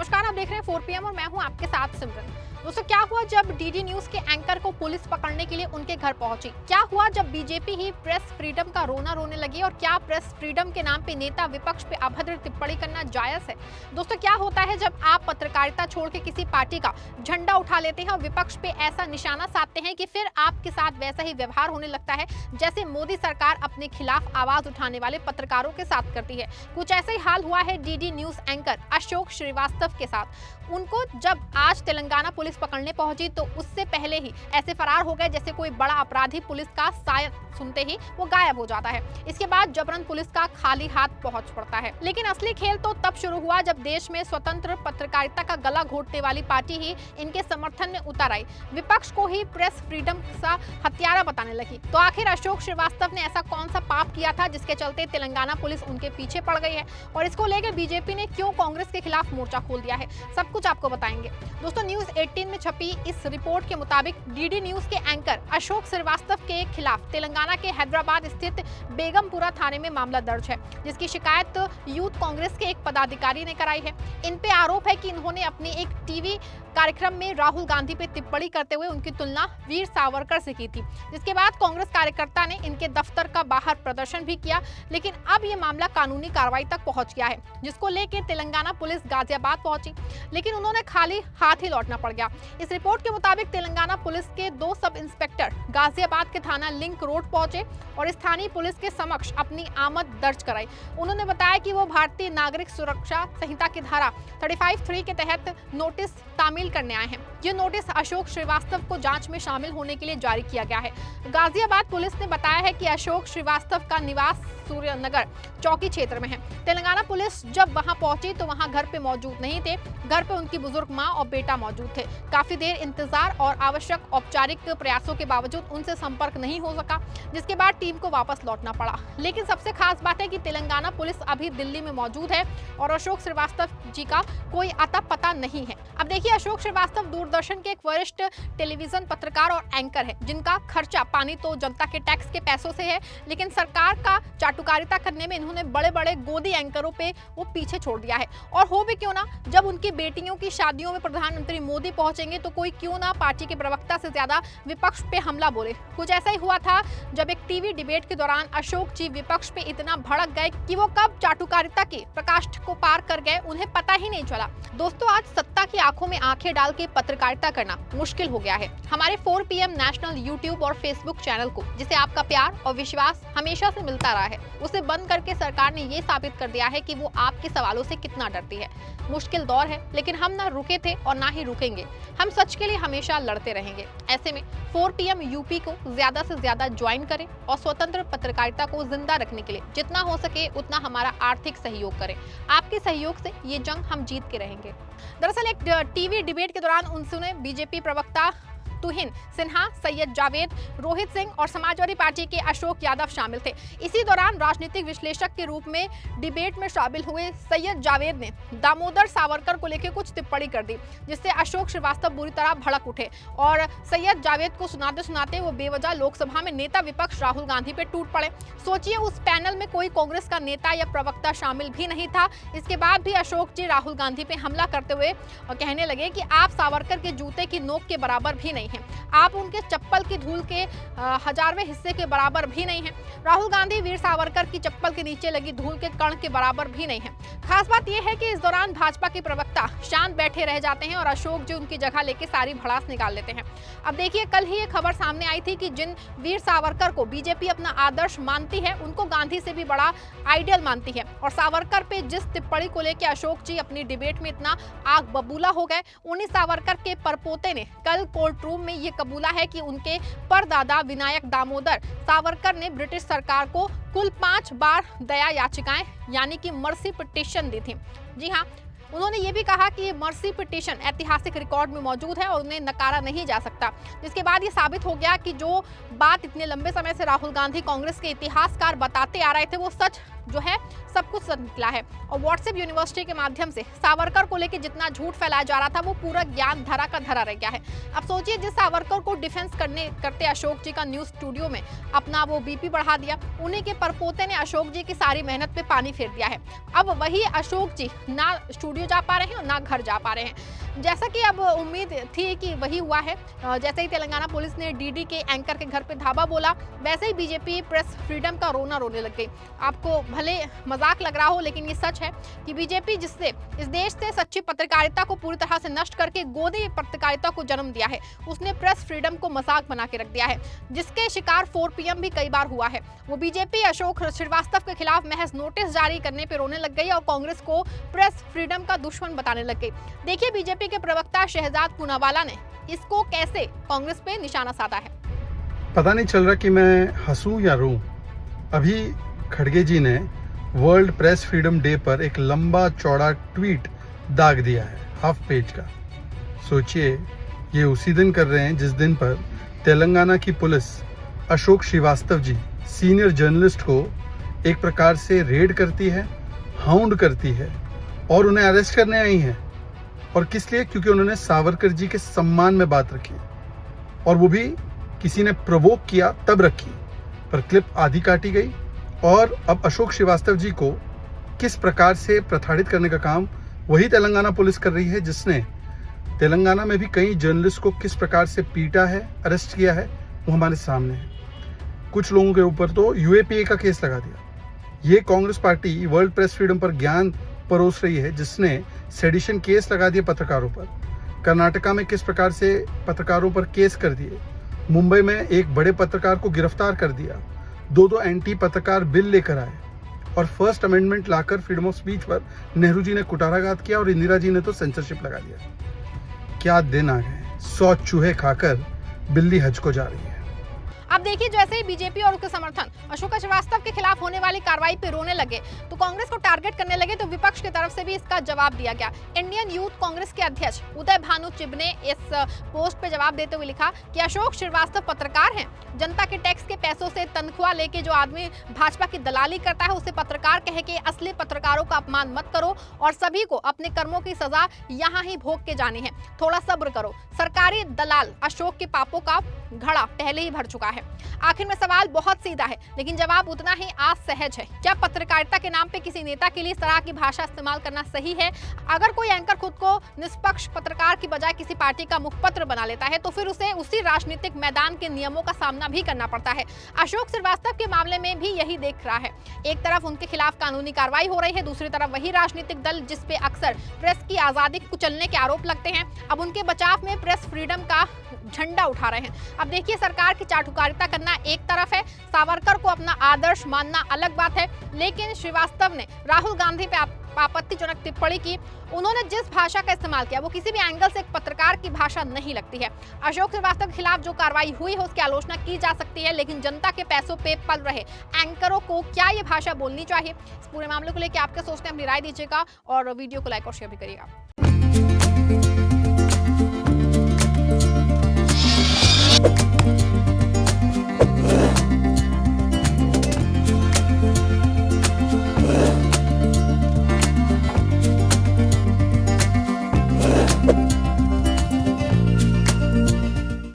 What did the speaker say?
नमस्कार, आप देख रहे हैं 4 PM और मैं हूं आपके साथ सिमरन। दोस्तों, क्या हुआ जब डीडी न्यूज के एंकर को पुलिस पकड़ने के लिए उनके घर पहुंची? क्या हुआ जब बीजेपी ही प्रेस फ्रीडम का रोना रोने लगी? और क्या प्रेस फ्रीडम के नाम पे नेता विपक्ष पे अभद्र टिप्पणी करना जायज है? दोस्तों, क्या होता है जब आप पत्रकारिता छोड़ के किसी पार्टी का झंडा उठा लेते हैं और विपक्ष पे ऐसा निशाना साधते हैं कि फिर आपके साथ वैसा ही व्यवहार होने लगता है जैसे मोदी सरकार अपने खिलाफ आवाज उठाने वाले पत्रकारों के साथ करती है। कुछ ऐसा ही हाल हुआ है DD news anchor Ashok Srivastava के साथ। उनको जब आज तेलंगाना पुलिस पकड़ने पहुंची तो उससे पहले ही ऐसे फरार हो गए जैसे कोई बड़ा अपराधी पुलिस का साया सुनते ही वो गायब हो जाता है। इसके बाद जबरन पुलिस का खाली हाथ पहुंच पड़ता है। लेकिन असली खेल तो तब शुरू हुआ जब देश में स्वतंत्र पत्रकारिता का गला घोटने वाली पार्टी ही इनके समर्थन में उतर आई, विपक्ष को ही प्रेस फ्रीडम का हत्यारा बताने लगी। तो आखिर अशोक श्रीवास्तव ने ऐसा कौन सा पाप किया था जिसके चलते तेलंगाना पुलिस उनके पीछे पड़ गई है, और इसको लेकर बीजेपी ने क्यों कांग्रेस के खिलाफ मोर्चा खोल दिया है, सब कुछ आपको बताएंगे। दोस्तों, न्यूज 18 में छपी इस रिपोर्ट के मुताबिक डीडी न्यूज के एंकर अशोक श्रीवास्तव के खिलाफ तेलंगाना के हैदराबाद स्थित बेगमपुरा थाने में मामला दर्ज है, जिसकी शिकायत यूथ कांग्रेस के एक पदाधिकारी ने कराई है। इन पे आरोप है कि इन्होंने अपनी एक टीवी कार्यक्रम में राहुल गांधी पे टिप्पणी करते हुए उनकी तुलना वीर सावरकर से की थी, जिसके बाद कांग्रेस कार्यकर्ता ने इनके दफ्तर का बाहर प्रदर्शन भी किया। लेकिन अब ये मामला कानूनी कार्रवाई तक पहुंच गया है, जिसको लेकर तेलंगाना पुलिस गाजियाबाद पहुंची, लेकिन उन्होंने खाली हाथ ही लौटना पड़ गया। इस रिपोर्ट के मुताबिक तेलंगाना पुलिस के 2 सब इंस्पेक्टर गाजियाबाद के थाना लिंक रोड पहुंचे और स्थानीय पुलिस के समक्ष अपनी आमद दर्ज कराई। उन्होंने बताया कि वो भारतीय नागरिक सुरक्षा संहिता की धारा 35(3) के तहत नोटिस तामील करने आए हैं। ये नोटिस अशोक श्रीवास्तव को जांच में शामिल होने के लिए जारी किया गया है। गाजियाबाद पुलिस ने बताया है कि अशोक श्रीवास्तव का निवास सूर्यनगर चौकी क्षेत्र में है। तेलंगाना पुलिस जब वहां पहुंची तो वहां घर पे मौजूद नहीं थे। घर पे उनकी बुजुर्ग मां और बेटा मौजूद थे। काफी देर इंतजार और आवश्यक औपचारिक प्रयासों के बावजूद उनसे संपर्क नहीं हो सका, जिसके बाद टीम को वापस लौटना पड़ा। लेकिन सबसे खास बात है कि तेलंगाना पुलिस अभी दिल्ली में मौजूद है और अशोक श्रीवास्तव जी का कोई अता पता नहीं है। अब देखिए, अशोक श्रीवास्तव दूरदर्शन के एक वरिष्ठ टेलीविजन पत्रकार और एंकर है, जिनका खर्चा पानी तो जनता के टैक्स के पैसों से है, लेकिन सरकार का चाटुकारिता करने में इन्होंने बड़े बड़े गोदी एंकरों पे वो पीछे छोड़ दिया है। और हो भी क्यों ना, जब उनकी बेटियों की शादियों में प्रधानमंत्री मोदी पहुंचेंगे तो कोई क्यों ना पार्टी के प्रवक्ता से ज्यादा विपक्ष पे हमला बोले। कुछ ऐसा ही हुआ था जब एक टीवी डिबेट के दौरान अशोक जी विपक्ष पे इतना भड़क गए कि वो कब चाटुकारिता के प्रकाष्ठ को पार कर गए उन्हें पता ही नहीं चला। दोस्तों, आज सत्ता की आंखों में आंखें डाल के पत्रकारिता करना मुश्किल हो गया है। हमारे 4 PM नेशनल यूट्यूब और फेसबुक चैनल को, जिसे आपका प्यार और विश्वास हमेशा से मिलता रहा है, उसे बंद करके सरकार ने ये साबित कर दिया है कि वो आपके सवालों से कितना डरती है। मुश्किल दौर है, लेकिन हम ना रुके थे और ना ही रुकेंगे। हम सच के लिए हमेशा लड़ते रहेंगे। ऐसे में 4 PM यूपी को ज्यादा से ज्यादा ज्वाइन करें और स्वतंत्र पत्रकारिता को जिंदा रखने के लिए जितना हो सके उतना हमारा आर्थिक सहयोग करें। आपके सहयोग से ये जंग हम जीत के रहेंगे। दरअसल एक टीवी डिबेट के दौरान उनसे बीजेपी प्रवक्ता तुहिन सिन्हा, सैयद जावेद, रोहित सिंह और समाजवादी पार्टी के अशोक यादव शामिल थे। इसी दौरान राजनीतिक विश्लेषक के रूप में डिबेट में शामिल हुए सैयद जावेद ने दामोदर सावरकर को लेकर कुछ टिप्पणी कर दी, जिससे अशोक श्रीवास्तव बुरी तरह भड़क उठे और सैयद जावेद को सुनाते सुनाते वो बेवजह लोकसभा में नेता विपक्ष राहुल गांधी पे टूट पड़े। सोचिए, उस पैनल में कोई कांग्रेस का नेता या प्रवक्ता शामिल भी नहीं था। इसके बाद भी अशोक जी राहुल गांधी पे हमला करते हुए कहने लगे कि आप सावरकर के जूते की नोक के बराबर भी नहीं, आप उनके चप्पल की धूल के 1000वें हिस्से के बराबर भी नहीं हैं। राहुल गांधी वीर सावरकर की चप्पल के नीचे लगी धूल के कण के बराबर भी नहीं है। खास बात यह है कि इस दौरान भाजपा के प्रवक्ता शांत बैठे रह जाते हैं और अशोक जी उनकी जगह लेके सारी भड़ास निकाल लेते हैं। अब देखिए, कल ही ये खबर सामने आई थी कि जिन वीर सावरकर को बीजेपी अपना आदर्श मानती है, उनको गांधी से भी बड़ा आइडियल मानती है, और सावरकर पे जिस टिप्पणी को लेकर अशोक जी अपनी डिबेट में इतना आग बबूला हो गए, उन्हीं सावरकर के परपोते ने कल कोर्ट रूम में ये कबूला है कि उनके परदादा विनायक दामोदर सावरकर ने ब्रिटिश सरकार को कुल 5 बार दया याचिकाएं यानी कि मर्सी पिटीशन दी थी। जी हाँ, उन्होंने ये भी कहा कि मर्सी पिटीशन ऐतिहासिक रिकॉर्ड में मौजूद है और उन्हें नकारा नहीं जा सकता। जिसके बाद ये साबित हो गया कि जो बात इतने लंबे समय से राहुल गांधी कांग्रेस के इतिहासकार बताते आ रहे थे, वो सच जो है सब कुछ सच निकला है। और व्हाट्सएप यूनिवर्सिटी के माध्यम से सावरकर को लेकर जितना झूठ फैलाया जा रहा था, वो पूरा ज्ञान धरा का धरा रह गया है। अब सोचिए, जिस सावरकर को डिफेंस करते अशोक जी का न्यूज स्टूडियो में अपना वो बीपी बढ़ा दिया, उन्हीं के परपोते ने अशोक जी की सारी मेहनत पे पानी फेर दिया है। अब वही अशोक जी ना स्टूडियो इंटरव्यू जा पा रहे हैं और ना घर जा पा रहे हैं। जैसा कि अब उम्मीद थी कि वही हुआ है। जैसे ही तेलंगाना पुलिस ने डीडी के एंकर के घर पे धावा बोला, वैसे ही बीजेपी प्रेस फ्रीडम का रोना रोने लग गई। आपको भले मजाक लग रहा हो, लेकिन ये सच है कि बीजेपी जिससे इस देश से सच्ची पत्रकारिता को पूरी तरह से नष्ट करके गोदी पत्रकारिता को जन्म दिया है, उसने प्रेस फ्रीडम को मजाक बना के रख दिया है, जिसके शिकार 4 PM भी कई बार हुआ है। वो बीजेपी अशोक श्रीवास्तव के खिलाफ महज नोटिस जारी करने पर रोने लग गई और कांग्रेस को प्रेस फ्रीडम का दुश्मन बताने लग गई। देखिए बीजेपी के प्रवक्ता शहजाद पूनावाला ने इसको कैसे कांग्रेस पे निशाना साधा है। पता नहीं चल रहा कि मैं हंसूं या रोऊं। अभी खड़गे जी ने वर्ल्ड प्रेस फ्रीडम डे पर एक लंबा चौड़ा ट्वीट दाग दिया है, हाफ पेज का। सोचिए, ये उसी दिन कर रहे हैं जिस दिन पर तेलंगाना की police Ashok Srivastava ji, senior journalist को एक प्रकार से रेड करती है, हाउंड करती है और उन्हें अरेस्ट करने आई है। और किस लिए? क्योंकि उन्होंने सावरकर जी के सम्मान में बात रखी, और वो भी किसी ने प्रोवोक किया तब रखी, पर क्लिप आधी काटी गई। और अब अशोक श्रीवास्तव जी को किस प्रकार से प्रताड़ित करने का काम वही तेलंगाना पुलिस कर रही है, जिसने तेलंगाना में भी कई जर्नलिस्ट को किस प्रकार से पीटा है, अरेस्ट किया है, वो हमारे सामने है। कुछ लोगों के ऊपर तो UAPA का केस लगा दिया। ये Congress party world press freedom पर ज्ञान परोस रही है, जिसने सेडिशन केस लगा दिए पत्रकारों पर। कर्नाटका में किस प्रकार से पत्रकारों पर केस कर दिए। मुंबई में एक बड़े पत्रकार को गिरफ्तार कर दिया। 2 एंटी पत्रकार बिल लेकर आए और first amendment locker freedom of speech पर नेहरू जी ने कुठाराघात किया और इंदिरा जी ने तो सेंसरशिप लगा दिया। क्या दिन आ गए, 100 चूहे खाकर बिल्ली हज को जा रही है। अब देखिए, जैसे ही बीजेपी और उसके समर्थन अशोक श्रीवास्तव के खिलाफ होने वाली कार्रवाई पे रोने लगे तो कांग्रेस को टारगेट करने लगे, तो विपक्ष की तरफ से भी इसका जवाब दिया गया। इंडियन यूथ कांग्रेस के अध्यक्ष उदय भानु चिब ने इस पोस्ट पे जवाब देते हुए लिखा कि अशोक श्रीवास्तव पत्रकार हैं। जनता के टैक्स के पैसों से तनख्वाह लेके जो आदमी भाजपा की दलाली करता है, उसे पत्रकार कह के असली पत्रकारों का अपमान मत करो और सभी को अपने कर्मों की सजा यहाँ ही भोग के जानी है। थोड़ा सब्र करो। सरकारी दलाल अशोक के पापों का घड़ा पहले ही भर चुका है। आखिर में सवाल बहुत सीधा है, लेकिन जवाब उतना ही असहज है। क्या पत्रकारिता के नाम पे किसी नेता के लिए इस तरह की भाषा इस्तेमाल करना सही है? अगर कोई एंकर खुद को निष्पक्ष पत्रकार की बजाय किसी पार्टी का मुखपत्र बना लेता है, तो फिर उसे उसी राजनीतिक मैदान के नियमों का सामना भी करना पड़ता है। अशोक श्रीवास्तव के मामले में भी यही देख रहा है। एक तरफ उनके खिलाफ कानूनी कार्रवाई हो रही है, दूसरी तरफ वही राजनीतिक दल जिसपे अक्सर प्रेस की आजादी कुचलने के आरोप लगते हैं, अब उनके बचाव में प्रेस फ्रीडम का झंडा उठा रहे हैं। अब देखिए, सरकार की चाटुकारिता करना एक तरफ है, सावरकर को अपना आदर्श मानना अलग बात है, लेकिन श्रीवास्तव ने राहुल गांधी पे आपत्तिजनक टिप्पणी की। उन्होंने जिस भाषा का इस्तेमाल किया वो किसी भी एंगल से एक पत्रकार की भाषा नहीं लगती है। अशोक श्रीवास्तव के खिलाफ जो कार्रवाई हुई है उसकी आलोचना की जा सकती है, लेकिन जनता के पैसों पे पल रहे एंकरों को क्या ये भाषा बोलनी चाहिए? इस पूरे मामले को लेकर आप क्या सोचते हैं, अपनी राय दीजिएगा और वीडियो को लाइक और शेयर भी करिएगा।